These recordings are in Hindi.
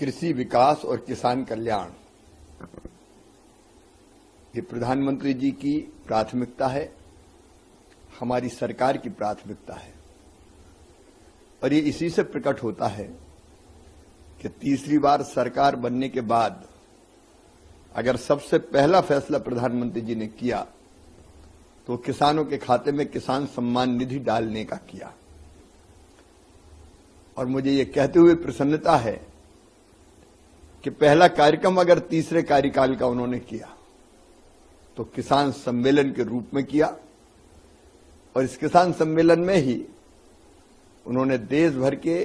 कृषि विकास और किसान कल्याण ये प्रधानमंत्री जी की प्राथमिकता है, हमारी सरकार की प्राथमिकता है। और ये इसी से प्रकट होता है कि तीसरी बार सरकार बनने के बाद अगर सबसे पहला फैसला प्रधानमंत्री जी ने किया तो किसानों के खाते में किसान सम्मान निधि डालने का किया। और मुझे ये कहते हुए प्रसन्नता है कि पहला कार्यक्रम अगर तीसरे कार्यकाल का उन्होंने किया तो किसान सम्मेलन के रूप में किया। और इस किसान सम्मेलन में ही उन्होंने देश भर के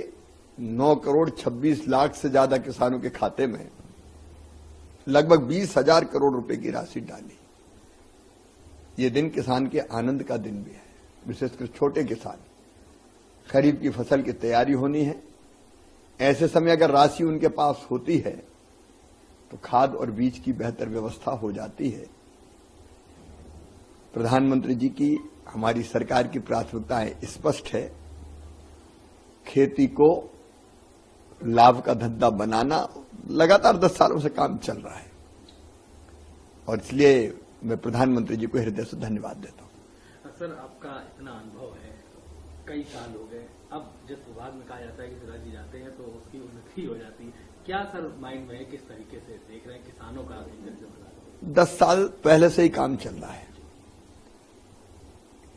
9 करोड़ 26 लाख से ज्यादा किसानों के खाते में लगभग 20,000 करोड़ रुपए की राशि डाली। ये दिन किसान के आनंद का दिन भी है, विशेषकर छोटे किसान। खरीफ की फसल की तैयारी होनी है, ऐसे समय अगर राशि उनके पास होती है तो खाद और बीज की बेहतर व्यवस्था हो जाती है। प्रधानमंत्री जी की, हमारी सरकार की प्राथमिकताएं स्पष्ट है। खेती को लाभ का धंधा बनाना लगातार 10 सालों से काम चल रहा है और इसलिए मैं प्रधानमंत्री जी को हृदय से धन्यवाद देता हूं। सर, आपका इतना अनुभव है, कई साल हो गए, अब जिस विभाग में कहा जाता है कि सदा जी जाते हैं तो उसकी उन्नति हो जाती है, क्या सर माइंड में है, किस तरीके से देख रहे हैं किसानों का? 10 साल पहले से ही काम चल रहा है,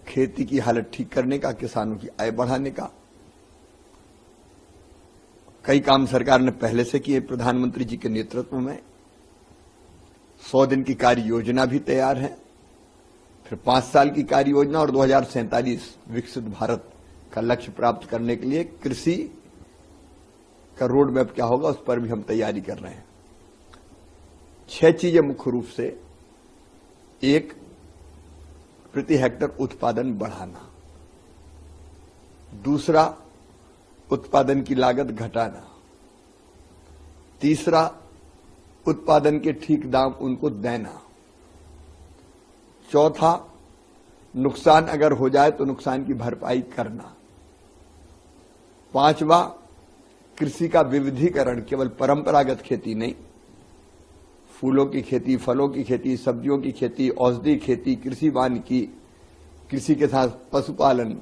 खेती की हालत ठीक करने का, किसानों की आय बढ़ाने का। कई काम सरकार ने पहले से किए प्रधानमंत्री जी के नेतृत्व में। 100 दिन की कार्य योजना भी तैयार है, फिर 5 साल की कार्य योजना और 2047 विकसित भारत का लक्ष्य प्राप्त करने के लिए कृषि का रोड मैप क्या होगा उस पर भी हम तैयारी कर रहे हैं। 6 चीजें मुख्य रूप से, एक, प्रति हेक्टर उत्पादन बढ़ाना, दूसरा, उत्पादन की लागत घटाना, तीसरा, उत्पादन के ठीक दाम उनको देना, चौथा, नुकसान अगर हो जाए तो नुकसान की भरपाई करना, पांचवा, कृषि का विविधीकरण, केवल परंपरागत खेती नहीं, फूलों की खेती, फलों की खेती, सब्जियों की खेती, औषधि खेती, कृषि वानिकी, कृषि के साथ पशुपालन,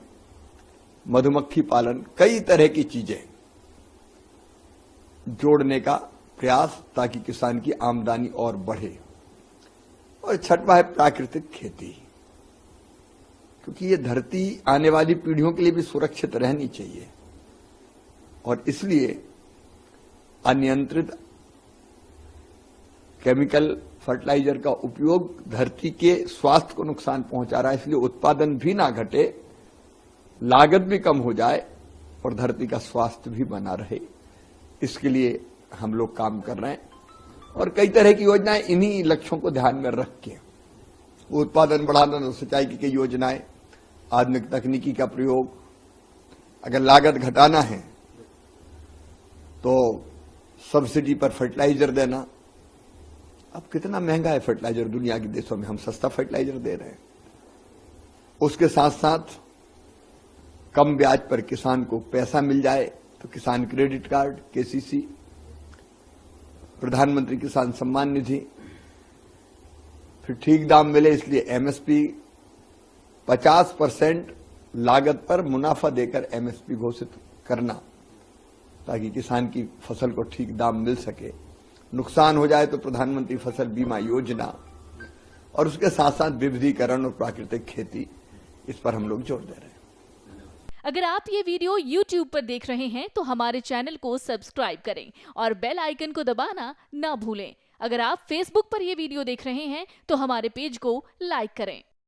मधुमक्खी पालन, कई तरह की चीजें जोड़ने का प्रयास ताकि किसान की आमदनी और बढ़े। और छठवां है प्राकृतिक खेती, क्योंकि ये धरती आने वाली पीढ़ियों के लिए भी सुरक्षित रहनी चाहिए और इसलिए अनियंत्रित केमिकल फर्टिलाइजर का उपयोग धरती के स्वास्थ्य को नुकसान पहुंचा रहा है। इसलिए उत्पादन भी ना घटे, लागत भी कम हो जाए और धरती का स्वास्थ्य भी बना रहे, इसके लिए हम लोग काम कर रहे हैं। और कई तरह की योजनाएं इन्हीं लक्ष्यों को ध्यान में रख के, उत्पादन बढ़ाना, सिंचाई की कई योजनाएं, आधुनिक तकनीकी का प्रयोग, अगर लागत घटाना है तो सब्सिडी पर फर्टिलाइजर देना। अब कितना महंगा है फर्टिलाइजर दुनिया के देशों में, हम सस्ता फर्टिलाइजर दे रहे हैं। उसके साथ साथ कम ब्याज पर किसान को पैसा मिल जाए तो किसान क्रेडिट कार्ड, केसीसी, प्रधानमंत्री किसान सम्मान निधि, फिर ठीक दाम मिले इसलिए एमएसपी, 50% लागत पर मुनाफा देकर एमएसपी घोषित करना ताकि किसान की फसल को ठीक दाम मिल सके। नुकसान हो जाए तो प्रधानमंत्री फसल बीमा योजना, और उसके साथ साथ विविधीकरण और प्राकृतिक खेती, इस पर हम लोग जोर दे रहे हैं। अगर आप ये वीडियो YouTube पर देख रहे हैं तो हमारे चैनल को सब्सक्राइब करें और बेल आइकन को दबाना ना भूलें। अगर आप Facebook पर ये वीडियो देख रहे हैं तो हमारे पेज को लाइक करें।